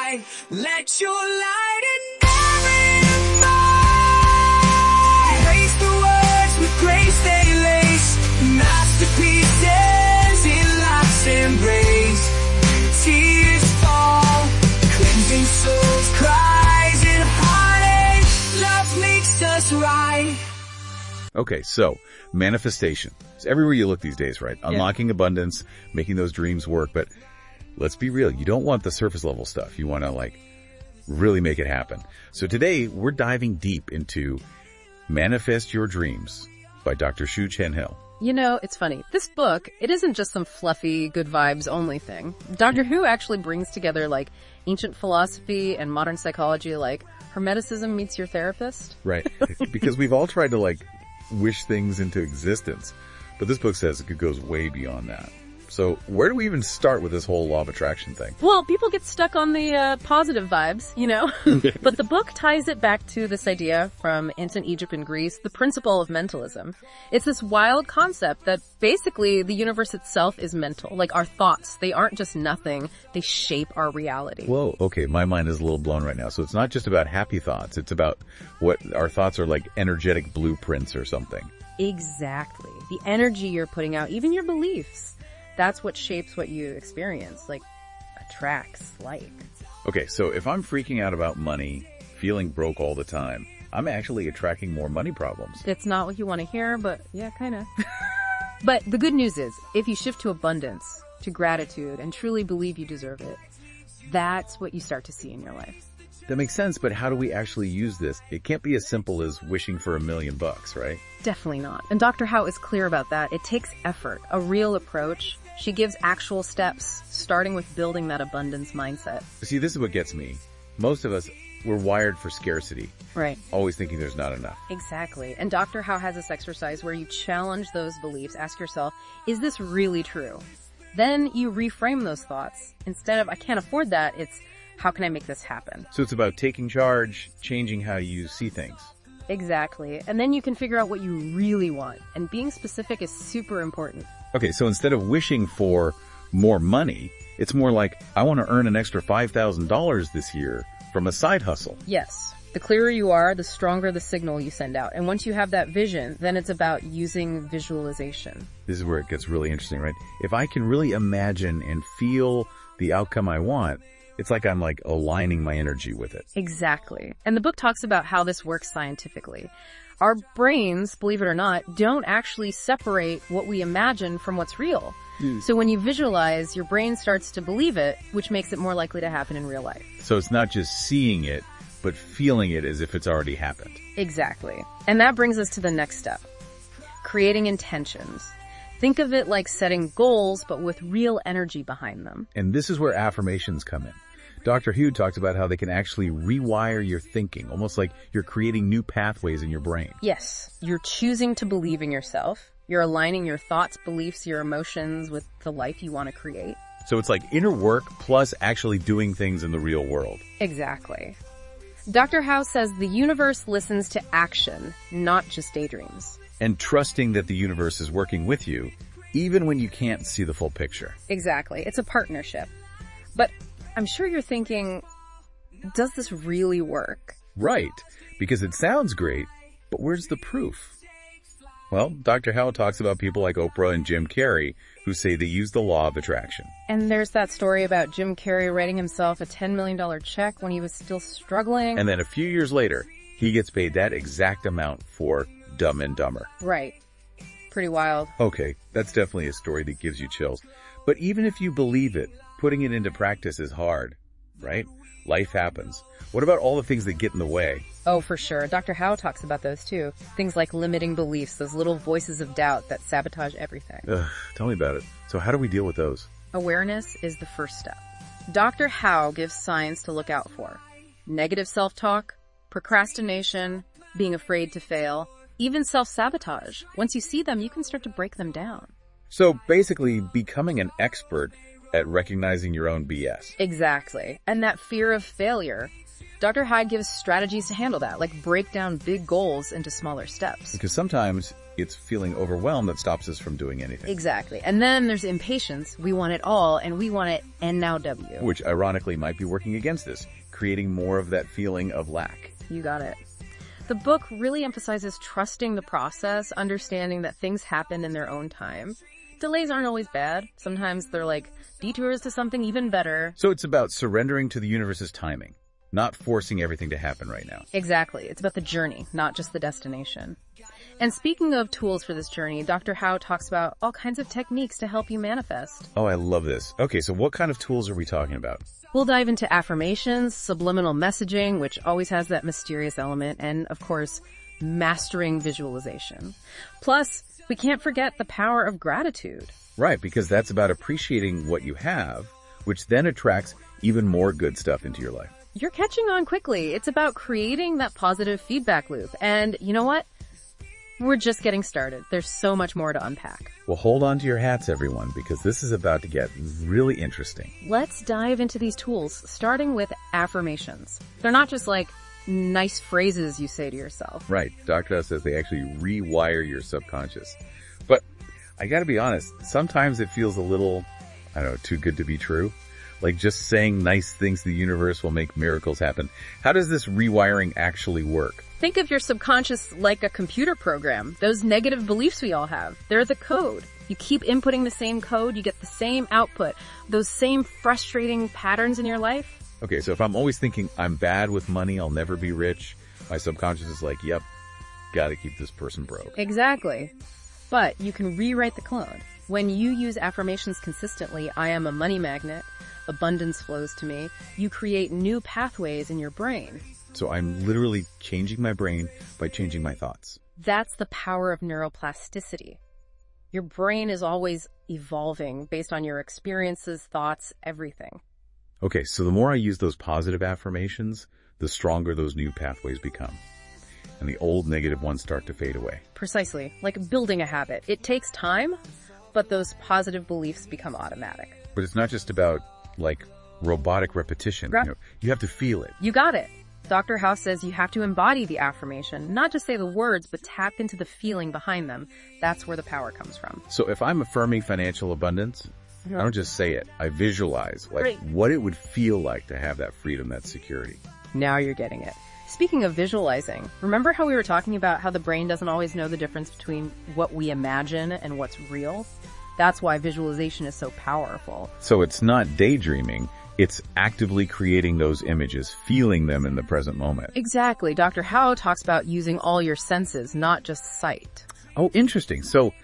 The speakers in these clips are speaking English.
bright. Let your light ignite. Erase the words with grace they lace. Masterpieces in life's embrace. Tears fall, cleansing souls, cries in heartache. Love makes us right. Okay, so manifestation. It's everywhere you look these days, right? Unlocking abundance, making those dreams work. But let's be real. You don't want the surface level stuff. You want to really make it happen. So today we're diving deep into Manifest Your Dreams by Dr. Shu Chen Hill. You know, it's funny. This book, it isn't just some fluffy, good vibes only thing. Dr. Who actually brings together ancient philosophy and modern psychology, like Hermeticism meets your therapist. Right. Because we've all tried to wish things into existence. But this book says it goes way beyond that. So where do we even start with this whole law of attraction thing? Well, people get stuck on the positive vibes, But the book ties it back to this idea from ancient Egypt and Greece, the principle of mentalism. It's this wild concept that basically the universe itself is mental. Like our thoughts, they aren't just nothing. They shape our reality. Whoa, okay, my mind is a little blown right now. So it's not just about happy thoughts. It's about what our thoughts are like energetic blueprints or something. Exactly. The energy you're putting out, even your beliefs. That's what shapes what you experience, attracts like. Okay, so if I'm freaking out about money, feeling broke all the time, I'm actually attracting more money problems. It's not what you want to hear, but yeah, kind of. But the good news is, if you shift to abundance, to gratitude, and truly believe you deserve it, that's what you start to see in your life. That makes sense, but how do we actually use this? It can't be as simple as wishing for $1 million, right? Definitely not. And Dr. Howe is clear about that. It takes effort, a real approach. She gives actual steps, starting with building that abundance mindset. See, this is what gets me. Most of us, we're wired for scarcity. Right. Always thinking there's not enough. Exactly. And Dr. Howe has this exercise where you challenge those beliefs. Ask yourself, is this really true? Then you reframe those thoughts. Instead of, I can't afford that, it's, how can I make this happen? So it's about taking charge, changing how you see things. Exactly. And then you can figure out what you really want. And being specific is super important. Okay, so instead of wishing for more money, it's more like, I want to earn an extra $5,000 this year from a side hustle. Yes. The clearer you are, the stronger the signal you send out. And once you have that vision, then it's about using visualization. This is where it gets really interesting, right? If I can really imagine and feel the outcome I want, it's like I'm aligning my energy with it. Exactly. And the book talks about how this works scientifically. Our brains, believe it or not, don't actually separate what we imagine from what's real. So when you visualize, your brain starts to believe it, which makes it more likely to happen in real life. So it's not just seeing it, but feeling it as if it's already happened. Exactly. And that brings us to the next step. Creating intentions. Think of it like setting goals, but with real energy behind them. And this is where affirmations come in. Dr. Hugh talks about how they can actually rewire your thinking, almost like you're creating new pathways in your brain. Yes, you're choosing to believe in yourself. You're aligning your thoughts, beliefs, your emotions with the life you want to create. So it's like inner work plus actually doing things in the real world. Exactly. Dr. Howe says the universe listens to action, not just daydreams. And trusting that the universe is working with you, even when you can't see the full picture. Exactly. It's a partnership. But I'm sure you're thinking, does this really work? Right, because it sounds great, but where's the proof? Well, Dr. Howe talks about people like Oprah and Jim Carrey who say they use the law of attraction. And there's that story about Jim Carrey writing himself a $10 million check when he was still struggling. And then a few years later, he gets paid that exact amount for Dumb and Dumber. Right. Pretty wild. Okay, that's definitely a story that gives you chills. But even if you believe it, putting it into practice is hard, right? Life happens. What about all the things that get in the way? Oh, for sure. Dr. Howe talks about those too. Things like limiting beliefs, those little voices of doubt that sabotage everything. Tell me about it. So how do we deal with those? Awareness is the first step. Dr. Howe gives signs to look out for. Negative self-talk, procrastination, being afraid to fail, even self-sabotage. Once you see them, you can start to break them down. So basically becoming an expert at recognizing your own BS. Exactly. And that fear of failure. Dr. Hyde gives strategies to handle that, like break down big goals into smaller steps. Because sometimes it's feeling overwhelmed that stops us from doing anything. Exactly. And then there's impatience. We want it all, and we want it and now W. Which ironically might be working against us, creating more of that feeling of lack. You got it. The book really emphasizes trusting the process, understanding that things happen in their own time. Delays aren't always bad. Sometimes they're like detours to something even better. So it's about surrendering to the universe's timing, not forcing everything to happen right now. Exactly. It's about the journey, not just the destination. And speaking of tools for this journey, Dr. Howe talks about all kinds of techniques to help you manifest. Oh, I love this. Okay, so what kind of tools are we talking about? We'll dive into affirmations, subliminal messaging, which always has that mysterious element, and of course, mastering visualization. Plus, we can't forget the power of gratitude. Right, because that's about appreciating what you have, which then attracts even more good stuff into your life. You're catching on quickly. It's about creating that positive feedback loop. And you know what? We're just getting started. There's so much more to unpack. Well, hold on to your hats, everyone, because this is about to get really interesting. Let's dive into these tools, starting with affirmations. They're not just like nice phrases you say to yourself. Right. Dr. Howe says they actually rewire your subconscious. But I gotta be honest, sometimes it feels a little, I don't know, too good to be true. Like just saying nice things to the universe will make miracles happen. How does this rewiring actually work? Think of your subconscious like a computer program. Those negative beliefs we all have, they're the code. You keep inputting the same code, you get the same output. Those same frustrating patterns in your life. Okay, so if I'm always thinking I'm bad with money, I'll never be rich, my subconscious is like, yep, gotta keep this person broke. Exactly. But you can rewrite the code. When you use affirmations consistently, I am a money magnet, abundance flows to me, you create new pathways in your brain. So I'm literally changing my brain by changing my thoughts. That's the power of neuroplasticity. Your brain is always evolving based on your experiences, thoughts, everything. Okay, so the more I use those positive affirmations, the stronger those new pathways become. And the old negative ones start to fade away. Precisely. Like building a habit. It takes time, but those positive beliefs become automatic. But it's not just about, like, robotic repetition. You have to feel it. You got it. Dr. Howe says you have to embody the affirmation, not just say the words, but tap into the feeling behind them. That's where the power comes from. So if I'm affirming financial abundance, I don't just say it. I visualize, like, what it would feel like to have that freedom, that security. Now you're getting it. Speaking of visualizing, remember how we were talking about how the brain doesn't always know the difference between what we imagine and what's real? That's why visualization is so powerful. So it's not daydreaming. It's actively creating those images, feeling them in the present moment. Exactly. Dr. Howe talks about using all your senses, not just sight. Oh, interesting. So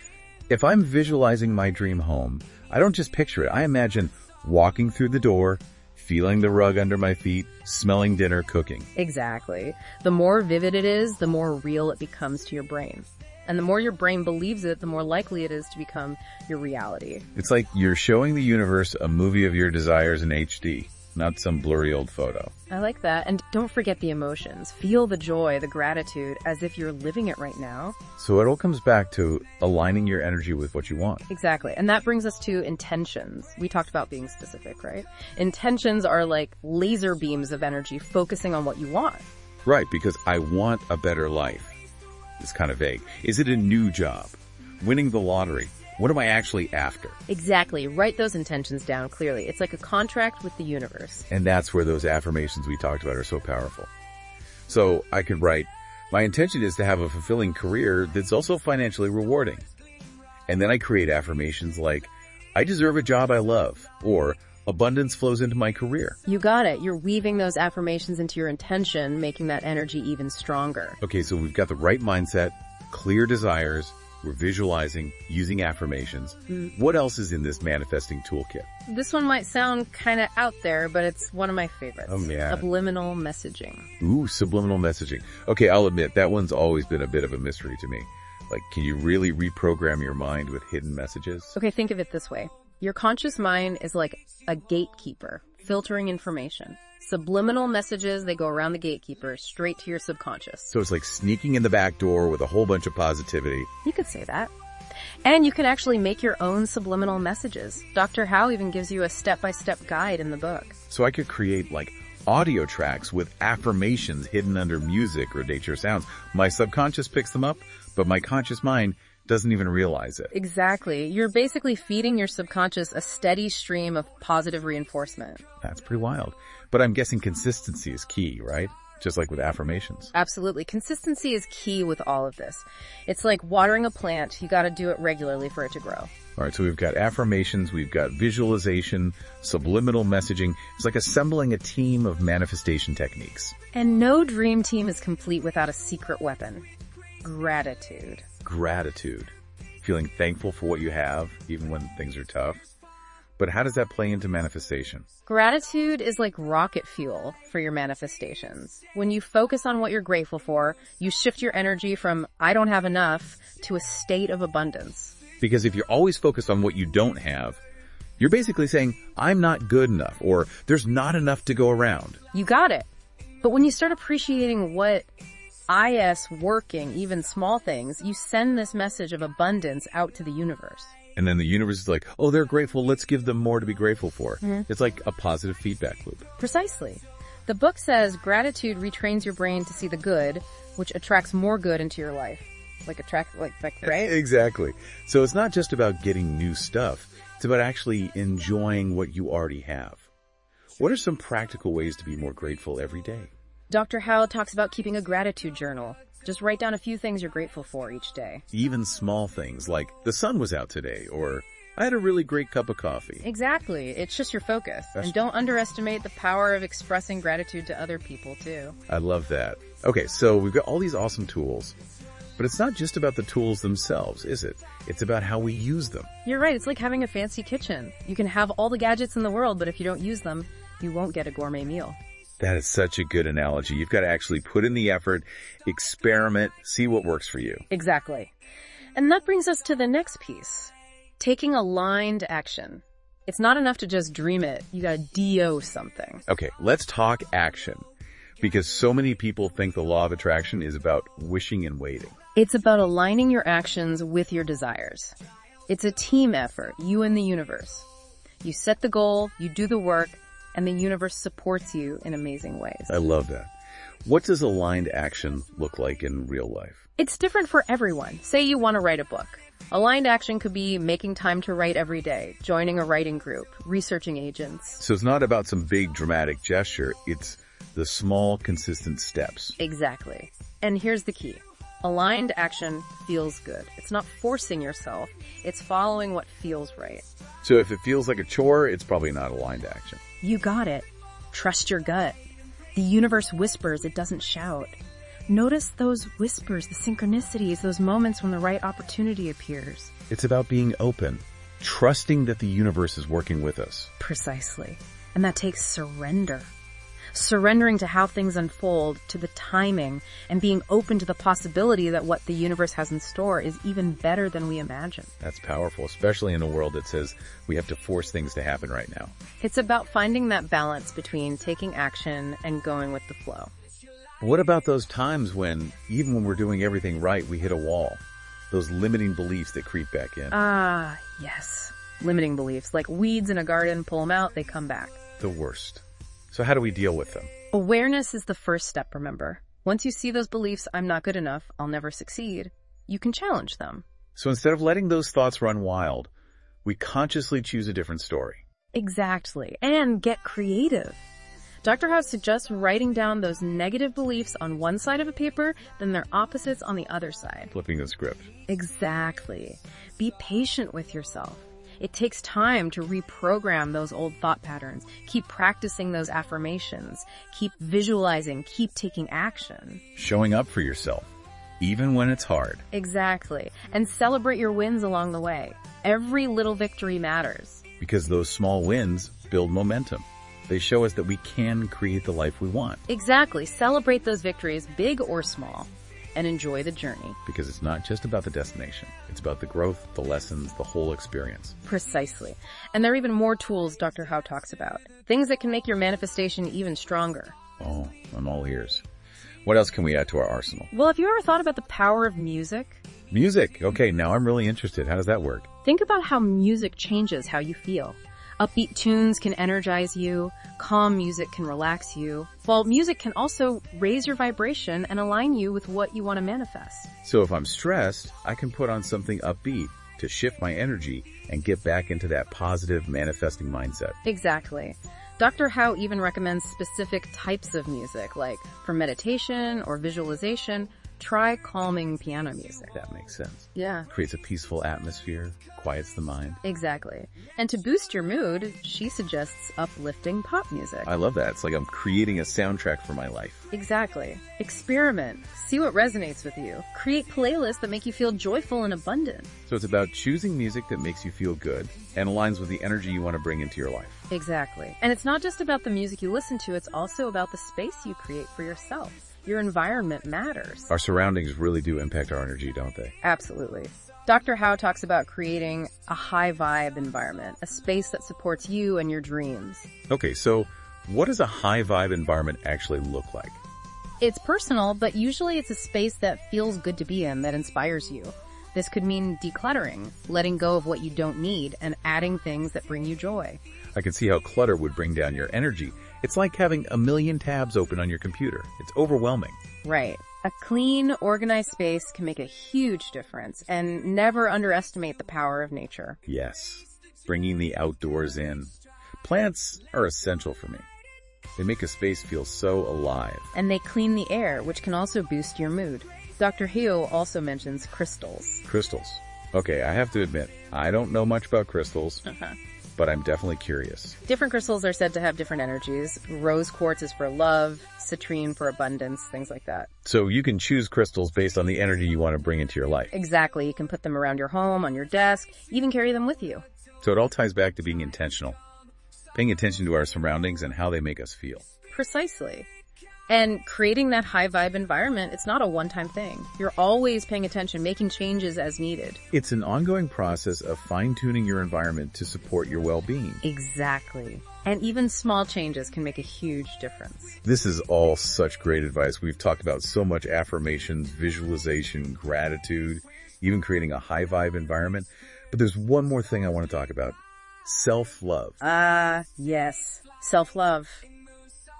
if I'm visualizing my dream home, I don't just picture it. I imagine walking through the door, feeling the rug under my feet, smelling dinner, cooking. Exactly. The more vivid it is, the more real it becomes to your brain. And the more your brain believes it, the more likely it is to become your reality. It's like you're showing the universe a movie of your desires in HD, not some blurry old photo. I like that. And don't forget the emotions. Feel the joy, the gratitude, as if you're living it right now. So it all comes back to aligning your energy with what you want. Exactly. And that brings us to intentions. We talked about being specific, right? Intentions are like laser beams of energy focusing on what you want. Right, because I want a better life. It's kind of vague. Is it a new job? Winning the lottery? What am I actually after? Exactly. Write those intentions down clearly. It's like a contract with the universe. And that's where those affirmations we talked about are so powerful. So I could write, my intention is to have a fulfilling career that's also financially rewarding. And then I create affirmations like, I deserve a job I love, or abundance flows into my career. You got it. You're weaving those affirmations into your intention, making that energy even stronger. Okay, so we've got the right mindset, clear desires, we're visualizing, using affirmations. What else is in this manifesting toolkit? This one might sound kind of out there, but it's one of my favorites. Oh, yeah. Subliminal messaging. Ooh, subliminal messaging. Okay, I'll admit, that one's always been a bit of a mystery to me. Like, can you really reprogram your mind with hidden messages? Okay, think of it this way. Your conscious mind is like a gatekeeper, filtering information. Subliminal messages, they go around the gatekeeper, straight to your subconscious. So it's like sneaking in the back door with a whole bunch of positivity. You could say that. And you can actually make your own subliminal messages. Dr. Howe even gives you a step-by-step guide in the book. So I could create like audio tracks with affirmations hidden under music or nature sounds. My subconscious picks them up, but my conscious mind doesn't even realize it. Exactly. You're basically feeding your subconscious a steady stream of positive reinforcement. That's pretty wild. But I'm guessing consistency is key, right? Just like with affirmations. Absolutely. Consistency is key with all of this. It's like watering a plant. You got to do it regularly for it to grow. All right, so we've got affirmations, we've got visualization, subliminal messaging. It's like assembling a team of manifestation techniques. And no dream team is complete without a secret weapon. Gratitude. Gratitude. Feeling thankful for what you have, even when things are tough. But how does that play into manifestation? Gratitude is like rocket fuel for your manifestations. When you focus on what you're grateful for, you shift your energy from I don't have enough to a state of abundance. Because if you're always focused on what you don't have, you're basically saying, I'm not good enough, or there's not enough to go around. You got it. But when you start appreciating what is working, even small things, you send this message of abundance out to the universe. And then the universe is like, oh, they're grateful, let's give them more to be grateful for. It's like a positive feedback loop. Precisely. The book says gratitude retrains your brain to see the good, which attracts more good into your life. Right? Exactly. So it's not just about getting new stuff. It's about actually enjoying what you already have. What are some practical ways to be more grateful every day? Dr. Howe talks about keeping a gratitude journal. Just write down a few things you're grateful for each day. Even small things like the sun was out today, or I had a really great cup of coffee. Exactly. It's just your focus. And don't underestimate the power of expressing gratitude to other people, too. I love that. Okay, so we've got all these awesome tools. But it's not just about the tools themselves, is it? It's about how we use them. You're right. It's like having a fancy kitchen. You can have all the gadgets in the world, but if you don't use them, you won't get a gourmet meal. That is such a good analogy. You've got to actually put in the effort, experiment, see what works for you. Exactly. And that brings us to the next piece. Taking aligned action. It's not enough to just dream it. You gotta do something. Okay, let's talk action. Because so many people think the law of attraction is about wishing and waiting. It's about aligning your actions with your desires. It's a team effort, you and the universe. You set the goal, you do the work, and the universe supports you in amazing ways. I love that. What does aligned action look like in real life? It's different for everyone. Say you want to write a book. Aligned action could be making time to write every day, joining a writing group, researching agents. So it's not about some big dramatic gesture, it's the small, consistent steps. Exactly. And here's the key. Aligned action feels good. It's not forcing yourself. It's following what feels right. So if it feels like a chore, it's probably not aligned action. You got it. Trust your gut. The universe whispers, it doesn't shout. Notice those whispers, the synchronicities, those moments when the right opportunity appears. It's about being open, trusting that the universe is working with us. Precisely. And that takes surrender. Surrendering to how things unfold, to the timing, and being open to the possibility that what the universe has in store is even better than we imagine. That's powerful, especially in a world that says we have to force things to happen right now. It's about finding that balance between taking action and going with the flow. What about those times when, even when we're doing everything right, we hit a wall? Those limiting beliefs that creep back in. Ah, yes. Limiting beliefs. Like weeds in a garden, pull them out, they come back. The worst. So how do we deal with them? Awareness is the first step, remember. Once you see those beliefs, I'm not good enough, I'll never succeed, you can challenge them. So instead of letting those thoughts run wild, we consciously choose a different story. Exactly. And get creative. Dr. Howe suggests writing down those negative beliefs on one side of a paper, then their opposites on the other side. Flipping the script. Exactly. Be patient with yourself. It takes time to reprogram those old thought patterns. Keep practicing those affirmations. Keep visualizing. Keep taking action. Showing up for yourself, even when it's hard. Exactly. And celebrate your wins along the way. Every little victory matters. Because those small wins build momentum. They show us that we can create the life we want. Exactly. Celebrate those victories, big or small, and enjoy the journey. Because it's not just about the destination. It's about the growth, the lessons, the whole experience. Precisely. And there are even more tools Dr. Howe talks about. Things that can make your manifestation even stronger. Oh, I'm all ears. What else can we add to our arsenal? Well, have you ever thought about the power of music? Music. Okay, now I'm really interested. How does that work? Think about how music changes how you feel. Upbeat tunes can energize you. Calm music can relax you. While music can also raise your vibration and align you with what you want to manifest. So if I'm stressed, I can put on something upbeat to shift my energy and get back into that positive manifesting mindset. Exactly. Dr. Howe even recommends specific types of music, like for meditation or visualization, try calming piano music. That makes sense. Yeah. Creates a peaceful atmosphere, quiets the mind. Exactly. And to boost your mood, she suggests uplifting pop music. I love that. It's like I'm creating a soundtrack for my life. Exactly. Experiment. See what resonates with you. Create playlists that make you feel joyful and abundant. So it's about choosing music that makes you feel good and aligns with the energy you want to bring into your life. Exactly. And it's not just about the music you listen to, it's also about the space you create for yourself. Your environment matters. Our surroundings really do impact our energy, don't they? Absolutely. Dr. Howe talks about creating a high vibe environment, a space that supports you and your dreams. Okay, so what does a high vibe environment actually look like? It's personal, but usually it's a space that feels good to be in, that inspires you. This could mean decluttering, letting go of what you don't need, and adding things that bring you joy. I can see how clutter would bring down your energy. It's like having a million tabs open on your computer. It's overwhelming. Right. A clean, organized space can make a huge difference, and never underestimate the power of nature. Yes, bringing the outdoors in. Plants are essential for me. They make a space feel so alive. And they clean the air, which can also boost your mood. Dr. Howe also mentions crystals. Crystals. Okay, I have to admit, I don't know much about crystals, but I'm definitely curious. Different crystals are said to have different energies. Rose quartz is for love, citrine for abundance, things like that. So you can choose crystals based on the energy you want to bring into your life. Exactly. You can put them around your home, on your desk, even carry them with you. So it all ties back to being intentional. Paying attention to our surroundings and how they make us feel. Precisely. And creating that high vibe environment, it's not a one-time thing. You're always paying attention, making changes as needed. It's an ongoing process of fine-tuning your environment to support your well-being. Exactly. And even small changes can make a huge difference. This is all such great advice. We've talked about so much affirmations, visualization, gratitude, even creating a high vibe environment. But there's one more thing I want to talk about. Self-love. Yes. Self-love.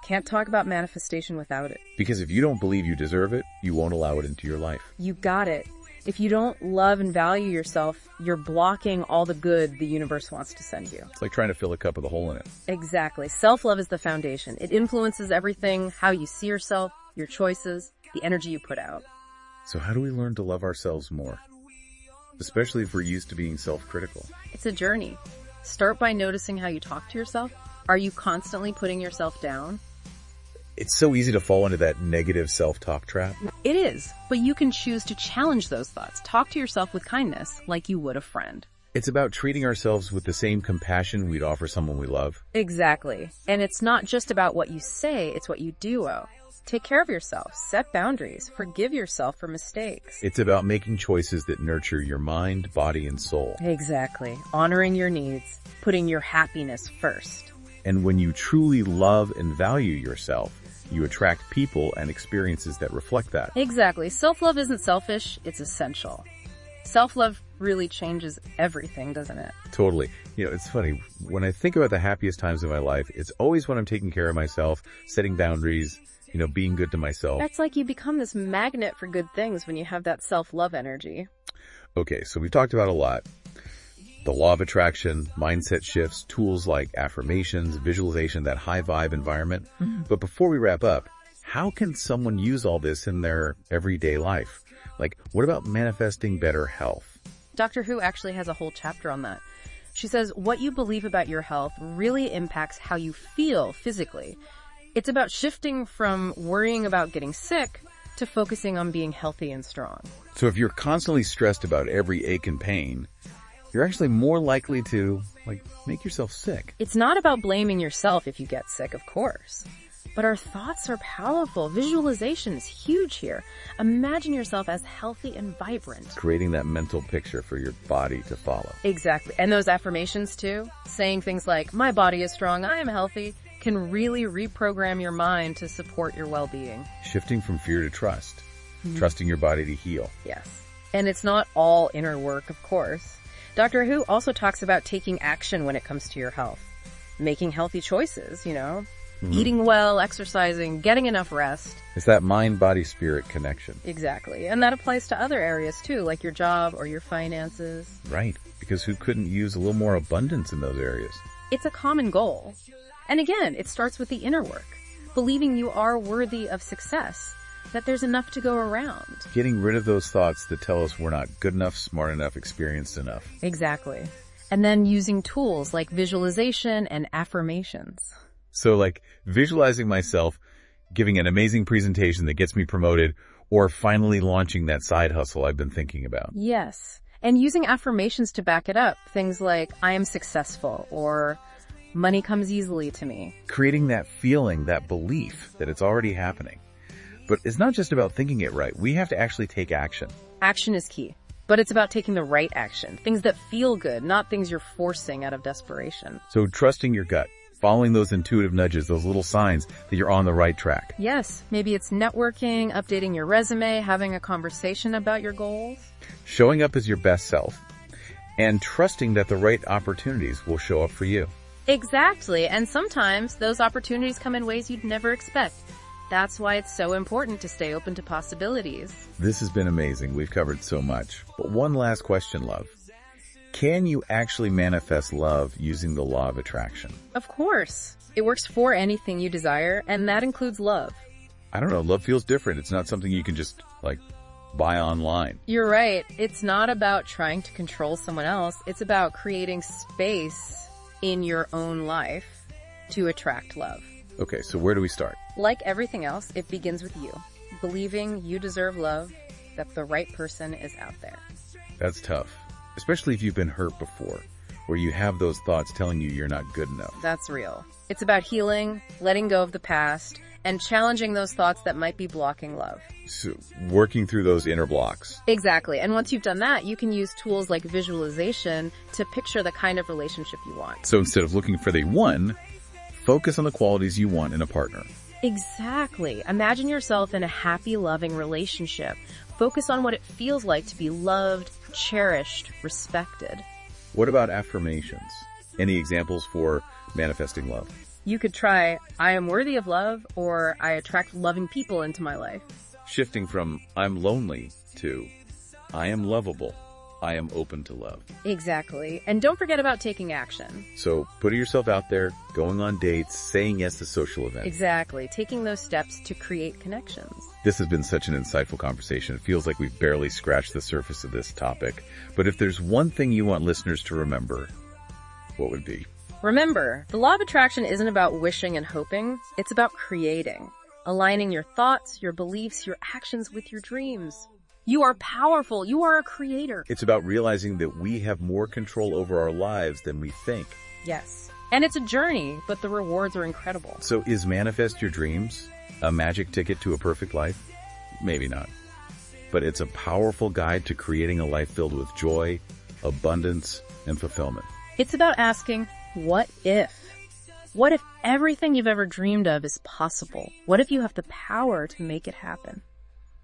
Can't talk about manifestation without it. Because if you don't believe you deserve it, you won't allow it into your life. You got it. If you don't love and value yourself, you're blocking all the good the universe wants to send you. It's like trying to fill a cup with a hole in it. Exactly. Self-love is the foundation. It influences everything, how you see yourself, your choices, the energy you put out. So how do we learn to love ourselves more? Especially if we're used to being self-critical. It's a journey. Start by noticing how you talk to yourself. Are you constantly putting yourself down? It's so easy to fall into that negative self-talk trap. It is, but you can choose to challenge those thoughts. Talk to yourself with kindness, like you would a friend. It's about treating ourselves with the same compassion we'd offer someone we love. Exactly. And it's not just about what you say, it's what you do. Take care of yourself, set boundaries, forgive yourself for mistakes. It's about making choices that nurture your mind, body, and soul. Exactly. Honoring your needs, putting your happiness first. And when you truly love and value yourself, you attract people and experiences that reflect that. Exactly. Self-love isn't selfish, it's essential. Self-love really changes everything, doesn't it? Totally. You know, it's funny. When I think about the happiest times of my life, it's always when I'm taking care of myself, setting boundaries, being good to myself. It's like you become this magnet for good things when you have that self-love energy. Okay, so we've talked about a lot. The law of attraction, mindset shifts, tools like affirmations, visualization, that high vibe environment. But before we wrap up, how can someone use all this in their everyday life? Like, what about manifesting better health? Dr. Who actually has a whole chapter on that. She says, what you believe about your health really impacts how you feel physically. It's about shifting from worrying about getting sick to focusing on being healthy and strong. So if you're constantly stressed about every ache and pain, you're actually more likely to, make yourself sick. It's not about blaming yourself if you get sick, of course. But our thoughts are powerful. Visualization is huge here. Imagine yourself as healthy and vibrant. Creating that mental picture for your body to follow. Exactly. And those affirmations too, saying things like, my body is strong, I am healthy, can really reprogram your mind to support your well-being. Shifting from fear to trust. Trusting your body to heal. Yes. And it's not all inner work, of course. Dr. Who also talks about taking action when it comes to your health. making healthy choices, eating well, exercising, getting enough rest. It's that mind, body, spirit connection. Exactly. And that applies to other areas too, like your job or your finances. Right. Because who couldn't use a little more abundance in those areas? It's a common goal. And again, it starts with the inner work, believing you are worthy of success, that there's enough to go around. Getting rid of those thoughts that tell us we're not good enough, smart enough, experienced enough. Exactly. And then using tools like visualization and affirmations. So like visualizing myself giving an amazing presentation that gets me promoted, or finally launching that side hustle I've been thinking about. Yes. And using affirmations to back it up. Things like, I am successful, or money comes easily to me. Creating that feeling, that belief that it's already happening. But it's not just about thinking it right. We have to actually take action. Action is key. But it's about taking the right action. Things that feel good, not things you're forcing out of desperation. So trusting your gut. Following those intuitive nudges, those little signs that you're on the right track. Yes. Maybe it's networking, updating your resume, having a conversation about your goals. Showing up as your best self. And trusting that the right opportunities will show up for you. Exactly. And sometimes those opportunities come in ways you'd never expect. That's why it's so important to stay open to possibilities. This has been amazing. We've covered so much. But one last question, love. Can you actually manifest love using the law of attraction? Of course. It works for anything you desire, and that includes love. I don't know. Love feels different. It's not something you can just, buy online. You're right. It's not about trying to control someone else. It's about creating space in your own life to attract love. Okay, so where do we start? Like everything else, it begins with you. Believing you deserve love, that the right person is out there. That's tough. Especially if you've been hurt before, where you have those thoughts telling you you're not good enough. That's real. It's about healing, letting go of the past, and challenging those thoughts that might be blocking love. So, working through those inner blocks. Exactly. And once you've done that, you can use tools like visualization to picture the kind of relationship you want. So instead of looking for the one, focus on the qualities you want in a partner. Exactly. Imagine yourself in a happy, loving relationship. Focus on what it feels like to be loved, cherished, respected. What about affirmations? Any examples for manifesting love? You could try, I am worthy of love, or I attract loving people into my life. Shifting from I'm lonely to I am lovable. I am open to love. Exactly. And don't forget about taking action. So putting yourself out there, going on dates, saying yes to social events. Exactly. Taking those steps to create connections. This has been such an insightful conversation. It feels like we've barely scratched the surface of this topic. But if there's one thing you want listeners to remember, what would it be? Remember, the law of attraction isn't about wishing and hoping. It's about creating. Aligning your thoughts, your beliefs, your actions with your dreams. You are powerful. You are a creator. It's about realizing that we have more control over our lives than we think. Yes. And it's a journey, but the rewards are incredible. So is Manifest Your Dreams a magic ticket to a perfect life? Maybe not. But it's a powerful guide to creating a life filled with joy, abundance, and fulfillment. It's about asking, what if? What if everything you've ever dreamed of is possible? What if you have the power to make it happen?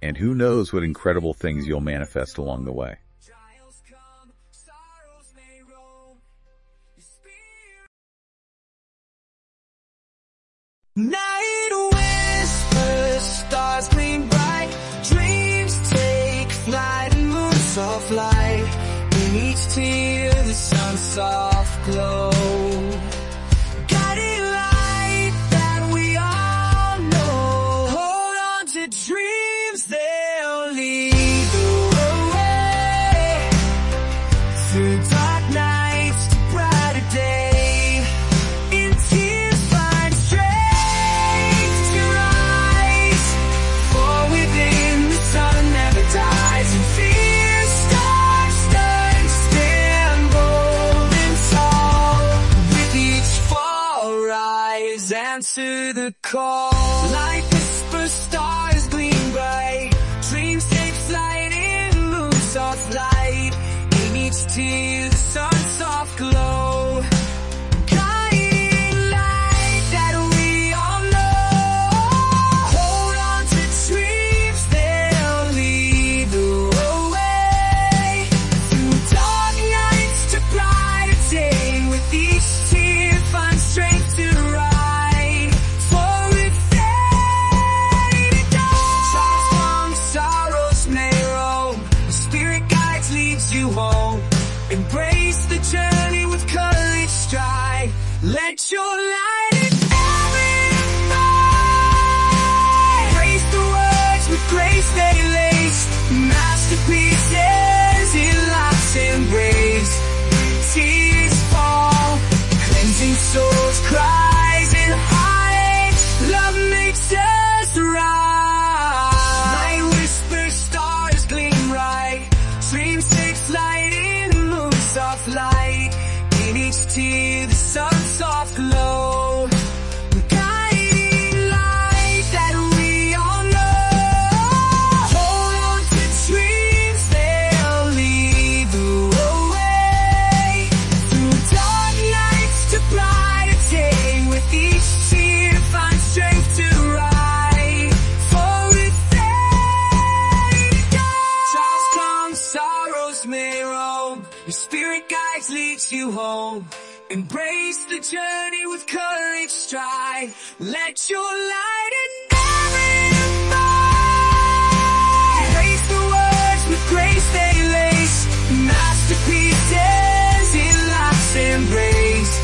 And who knows what incredible things you'll manifest along the way. Night whispers, stars gleam bright. Dreams take flight and moons of light. In each tear, the sun's soft glow. Guiding light that we all know. Hold on to dreams, they'll lead the way. Through dark nights to brighter day. In tears find strength to rise. For within the sun never dies. And fear starts to stand bold and tall. With each fall rise, answer the call. Like whisper stars gleam bright. Dreams take flight in moons of light. In each tear the sun's soft glow. Guiding light that we all know. Hold on to dreams, they'll lead the way. Through dark nights to brighter day. With each tear find strength path leads you home. Embrace the journey with courage, strive. Let your light never erase the words with grace they lace. Masterpieces in life's embrace.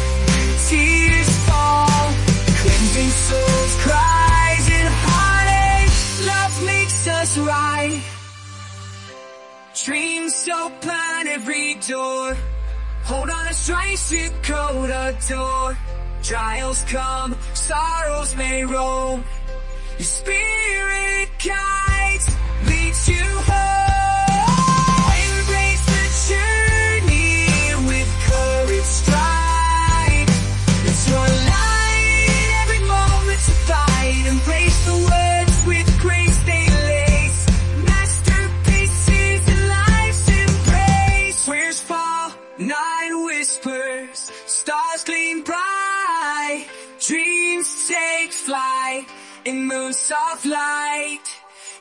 Tears fall, cleansing souls, cries and heartache. Love makes us right. Dreams open every door. Hold on to strength to go to door. Trials come, sorrows may roam. Your spirit guides, leads you home. Embrace the journey with courage, strive. It's your light, every moment to fight. Embrace the words with grace they lace. Masterpieces in life's embrace. Prayers fall, night whispers, stars gleam bright. Dreams take flight in moon's soft light.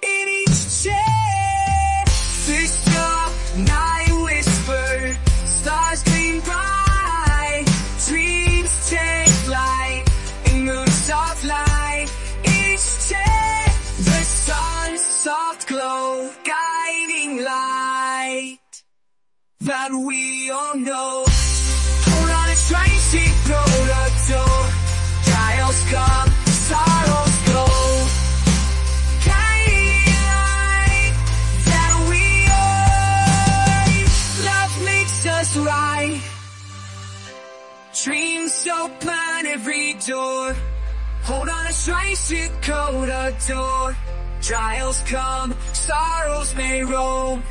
In each chapter, night whisper, stars gleam bright. Dreams take flight in moon's soft light. Each chapter, the sun's soft glow, guiding light that we all know. Hold on to strength to go to door. Trials come, sorrows go. Guiding light that we own. Love makes us right. Dreams open every door. Hold on to strength to go to door. Trials come, sorrows may roam.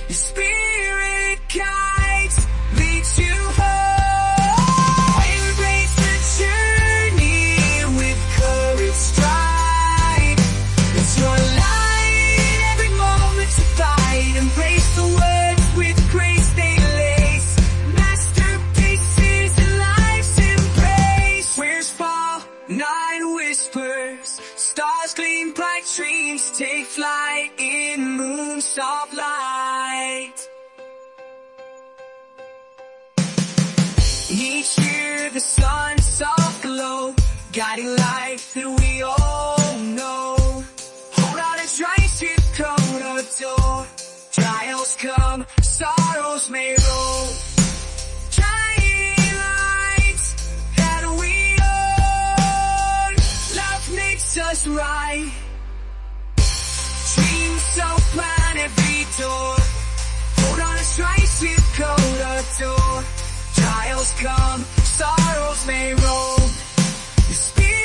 Your spirit guides, leads you home. Embrace the journey with courage, strive. It's your light, every moment to fight. Embrace the words with grace they lace. Masterpieces in life's embrace. Prayers fall, night whispers, stars gleam bright. Dreams take flight in moon's soft light. Each year the sun's soft glow, guiding light that we all know. Hold on and try to go to door. Trials come, sorrows may roll. Guiding light that we own. Love makes us right. Dreams open every door. Hold on and try to go to door. Trials come, sorrows may roll. Your spirit